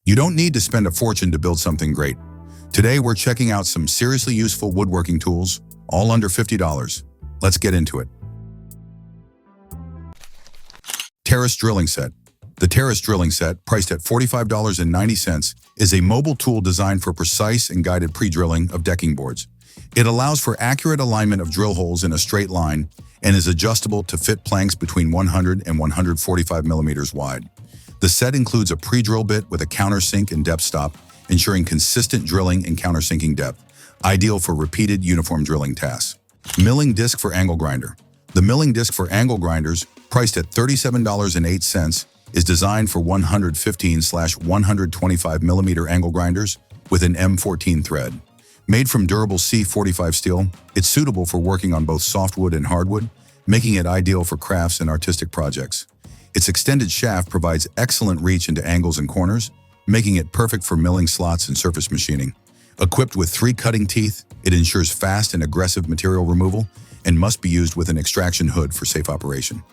You don't need to spend a fortune to build something great. Today, we're checking out some seriously useful woodworking tools, all under $50. Let's get into it. Terrace Drilling Set. The Terrace Drilling Set, priced at $45.90, is a mobile tool designed for precise and guided pre-drilling of decking boards. It allows for accurate alignment of drill holes in a straight line and is adjustable to fit planks between 100 and 145 millimeters wide. The set includes a pre-drill bit with a countersink and depth stop, ensuring consistent drilling and countersinking depth, ideal for repeated uniform drilling tasks. Milling disc for angle grinder. The milling disc for angle grinders, priced at $37.08, is designed for 115/125 millimeter angle grinders with an M14 thread. Made from durable C45 steel, it's suitable for working on both softwood and hardwood, making it ideal for crafts and artistic projects. Its extended shaft provides excellent reach into angles and corners, making it perfect for milling slots and surface machining. Equipped with 3 cutting teeth, it ensures fast and aggressive material removal and must be used with an extraction hood for safe operation.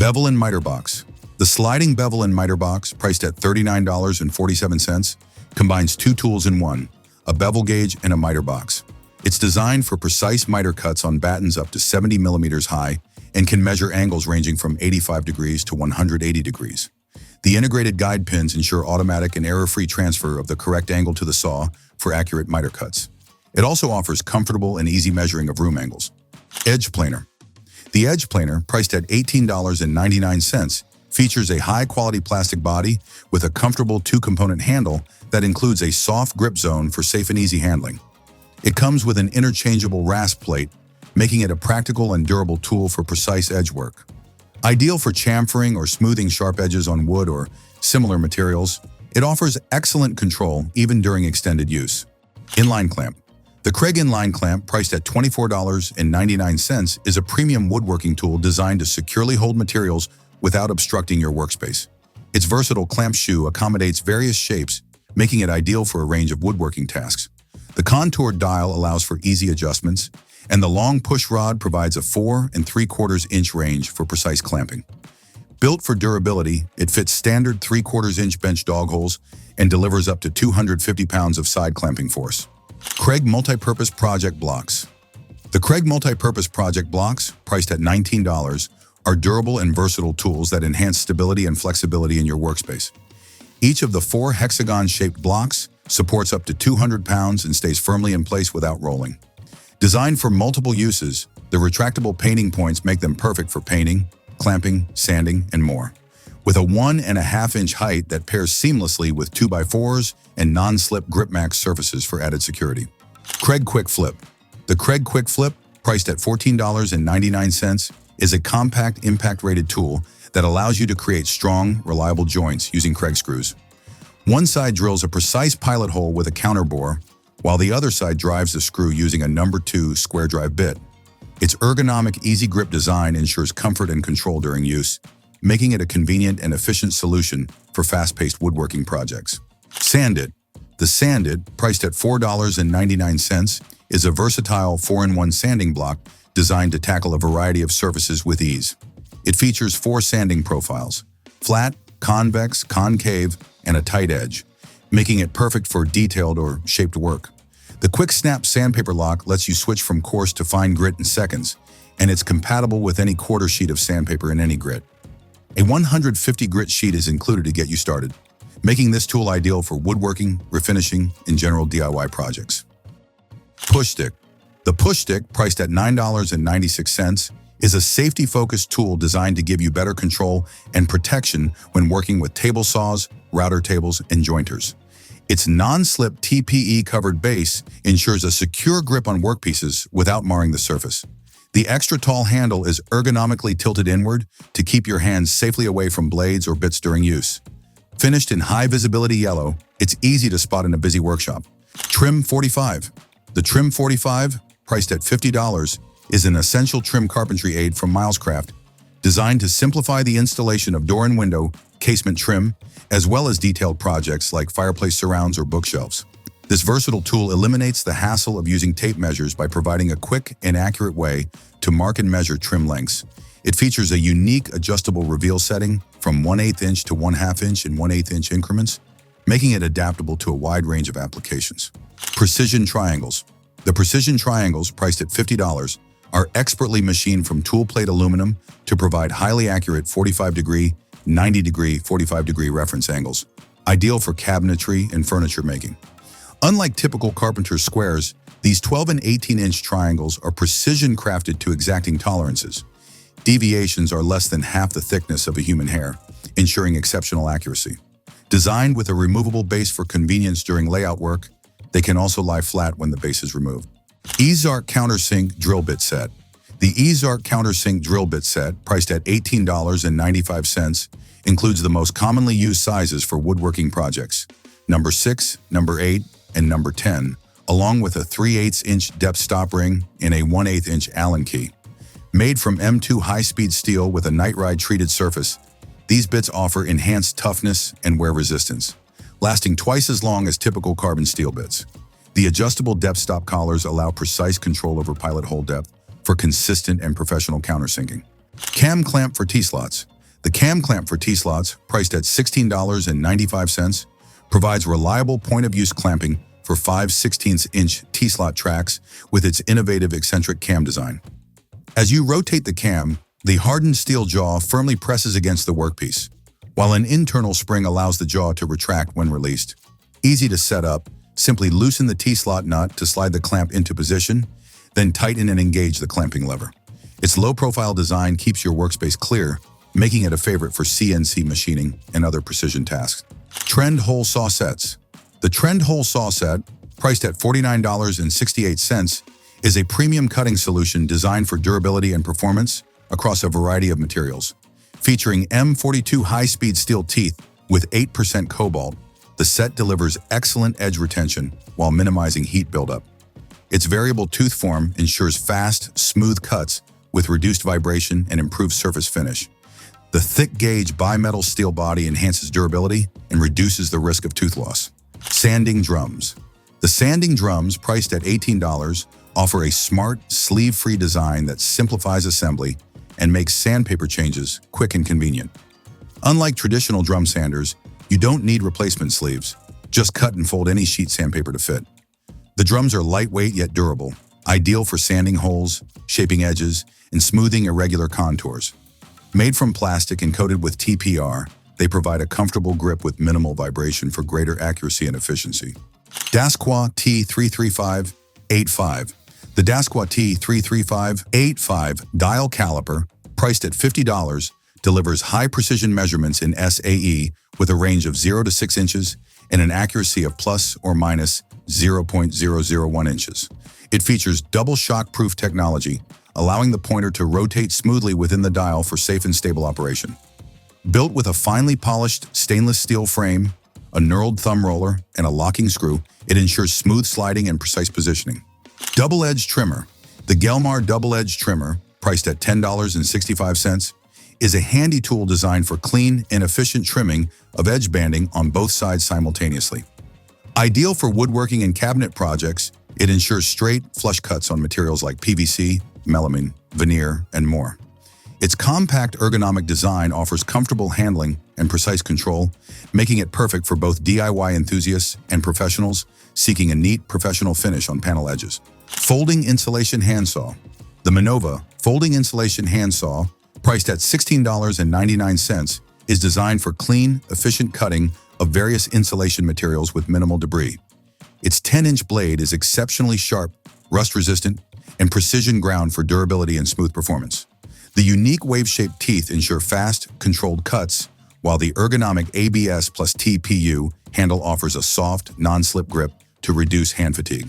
Bevel and miter box. The sliding bevel and miter box, priced at $39.47, combines 2 tools in one, a bevel gauge and a miter box. It's designed for precise miter cuts on battens up to 70 millimeters high and can measure angles ranging from 85 degrees to 180 degrees. The integrated guide pins ensure automatic and error-free transfer of the correct angle to the saw for accurate miter cuts. It also offers comfortable and easy measuring of room angles. Edge planer. The edge planer, priced at $18.99, features a high-quality plastic body with a comfortable 2-component handle that includes a soft grip zone for safe and easy handling. It comes with an interchangeable rasp plate, making it a practical and durable tool for precise edge work. Ideal for chamfering or smoothing sharp edges on wood or similar materials, it offers excellent control even during extended use. Inline clamp. The Kreg inline clamp, priced at $24.99, is a premium woodworking tool designed to securely hold materials without obstructing your workspace. Its versatile clamp shoe accommodates various shapes, making it ideal for a range of woodworking tasks. The contoured dial allows for easy adjustments, and the long push rod provides a 4 3/4 inch range for precise clamping. Built for durability, it fits standard 3/4 inch bench dog holes and delivers up to 250 pounds of side clamping force. Kreg Multipurpose Project Blocks. The Kreg Multipurpose Project Blocks, priced at $19, are durable and versatile tools that enhance stability and flexibility in your workspace. Each of the 4 hexagon-shaped blocks supports up to 200 pounds and stays firmly in place without rolling. Designed for multiple uses, the retractable painting points make them perfect for painting, clamping, sanding, and more. With a 1.5 inch height that pairs seamlessly with 2x4s and non-slip grip max surfaces for added security. Kreg Quick-Flip. The Kreg Quick-Flip, priced at $14.99, is a compact impact-rated tool that allows you to create strong, reliable joints using Kreg screws. One side drills a precise pilot hole with a counter bore, while the other side drives the screw using a number 2 square drive bit. Its ergonomic, easy grip design ensures comfort and control during use, making it a convenient and efficient solution for fast-paced woodworking projects. Sandit. The Sandit, priced at $4.99, is a versatile 4-in-1 sanding block designed to tackle a variety of surfaces with ease. It features 4 sanding profiles: flat, convex, concave, and a tight edge, making it perfect for detailed or shaped work. The quick snap sandpaper lock lets you switch from coarse to fine grit in seconds, and it's compatible with any quarter sheet of sandpaper in any grit. A 150 grit sheet is included to get you started, making this tool ideal for woodworking, refinishing, and general DIY projects. PushStick. The PushStick, priced at $9.96, is a safety-focused tool designed to give you better control and protection when working with table saws, router tables, and jointers. Its non-slip TPE-covered base ensures a secure grip on workpieces without marring the surface. The extra tall handle is ergonomically tilted inward to keep your hands safely away from blades or bits during use. Finished in high-visibility yellow, it's easy to spot in a busy workshop. Trim 45. The Trim 45, priced at $50, is an essential trim carpentry aid from Milescraft, designed to simplify the installation of door and window, casement trim, as well as detailed projects like fireplace surrounds or bookshelves. This versatile tool eliminates the hassle of using tape measures by providing a quick and accurate way to mark and measure trim lengths. It features a unique adjustable reveal setting from 1/8 inch to 1/2 inch in 1/8 inch increments, making it adaptable to a wide range of applications. Precision triangles. The precision triangles, priced at $50, are expertly machined from tool plate aluminum to provide highly accurate 45-degree, 90-degree, 45-degree reference angles, ideal for cabinetry and furniture making. Unlike typical carpenter's squares, these 12 and 18-inch triangles are precision crafted to exacting tolerances. Deviations are less than half the thickness of a human hair, ensuring exceptional accuracy. Designed with a removable base for convenience during layout work, they can also lie flat when the base is removed. EZARC Countersink Drill Bit Set. The EZARC Countersink Drill Bit Set, priced at $18.95, includes the most commonly used sizes for woodworking projects, number 6, number 8, and number 10, along with a 3/8-inch depth stop ring and a 1/8-inch Allen key. Made from M2 high-speed steel with a nitride treated surface, these bits offer enhanced toughness and wear resistance, lasting twice as long as typical carbon steel bits. The adjustable depth stop collars allow precise control over pilot hole depth for consistent and professional countersinking. Cam clamp for T-slots. The cam clamp for T-slots, priced at $16.95, provides reliable point-of-use clamping for 5/16-inch T-slot tracks with its innovative eccentric cam design. As you rotate the cam, the hardened steel jaw firmly presses against the workpiece, while an internal spring allows the jaw to retract when released. Easy to set up, simply loosen the T-slot nut to slide the clamp into position, then tighten and engage the clamping lever. Its low-profile design keeps your workspace clear, making it a favorite for CNC machining and other precision tasks. Trend hole saw sets. The Trend hole saw set, priced at $49.68, is a premium cutting solution designed for durability and performance across a variety of materials. Featuring M42 high-speed steel teeth with 8% cobalt, the set delivers excellent edge retention while minimizing heat buildup. Its variable tooth form ensures fast, smooth cuts with reduced vibration and improved surface finish. The thick-gauge bimetal steel body enhances durability and reduces the risk of tooth loss. Sanding drums. The sanding drums, priced at $18, offer a smart, sleeve-free design that simplifies assembly and makes sandpaper changes quick and convenient. Unlike traditional drum sanders, you don't need replacement sleeves. Just cut and fold any sheet sandpaper to fit. The drums are lightweight yet durable, ideal for sanding holes, shaping edges, and smoothing irregular contours. Made from plastic and coated with TPR, they provide a comfortable grip with minimal vibration for greater accuracy and efficiency. Dasqua T33585. The Dasqua T33585 dial caliper, priced at $50, delivers high-precision measurements in SAE with a range of 0 to 6 inches and an accuracy of plus or minus 0.001 inches. It features double shock-proof technology, allowing the pointer to rotate smoothly within the dial for safe and stable operation. Built with a finely polished stainless steel frame, a knurled thumb roller, and a locking screw, it ensures smooth sliding and precise positioning. Double-edged trimmer. The Gelmar double-edged trimmer, priced at $10.65, is a handy tool designed for clean and efficient trimming of edge banding on both sides simultaneously. Ideal for woodworking and cabinet projects, it ensures straight, flush cuts on materials like PVC, melamine, veneer, and more. Its compact ergonomic design offers comfortable handling and precise control, making it perfect for both DIY enthusiasts and professionals seeking a neat, professional finish on panel edges. Folding insulation handsaw. The Minova folding insulation handsaw, priced at $16.99, is designed for clean, efficient cutting of various insulation materials with minimal debris. Its 10-inch blade is exceptionally sharp, rust-resistant, and precision ground for durability and smooth performance. The unique wave-shaped teeth ensure fast, controlled cuts, while the ergonomic ABS plus TPU handle offers a soft, non-slip grip to reduce hand fatigue.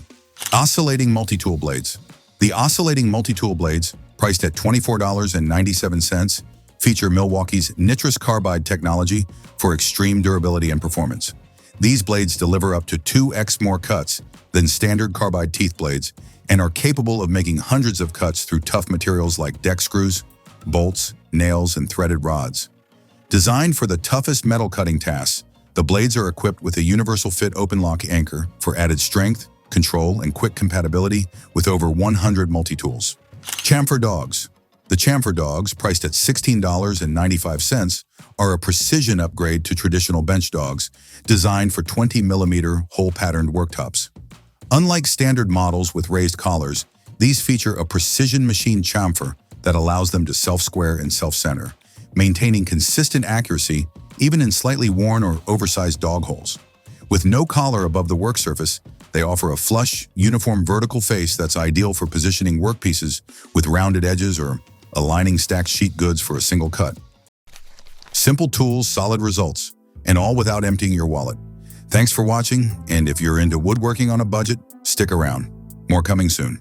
Oscillating multi-tool blades. The oscillating multi-tool blades, priced at $24.97, feature Milwaukee's nitrous carbide technology for extreme durability and performance. These blades deliver up to 2x more cuts than standard carbide teeth blades and are capable of making hundreds of cuts through tough materials like deck screws, bolts, nails, and threaded rods. Designed for the toughest metal cutting tasks, the blades are equipped with a universal fit open lock anchor for added strength, control, and quick compatibility with over 100 multi-tools. Chamfer Dogs. The Chamfer Dogs, priced at $16.95, are a precision upgrade to traditional bench dogs, designed for 20mm hole-patterned worktops. Unlike standard models with raised collars, these feature a precision machine chamfer that allows them to self-square and self-center, maintaining consistent accuracy even in slightly worn or oversized dog holes. With no collar above the work surface, they offer a flush, uniform vertical face that's ideal for positioning workpieces with rounded edges or aligning stacked sheet goods for a single cut. Simple tools, solid results, and all without emptying your wallet. Thanks for watching, and if you're into woodworking on a budget, stick around. More coming soon.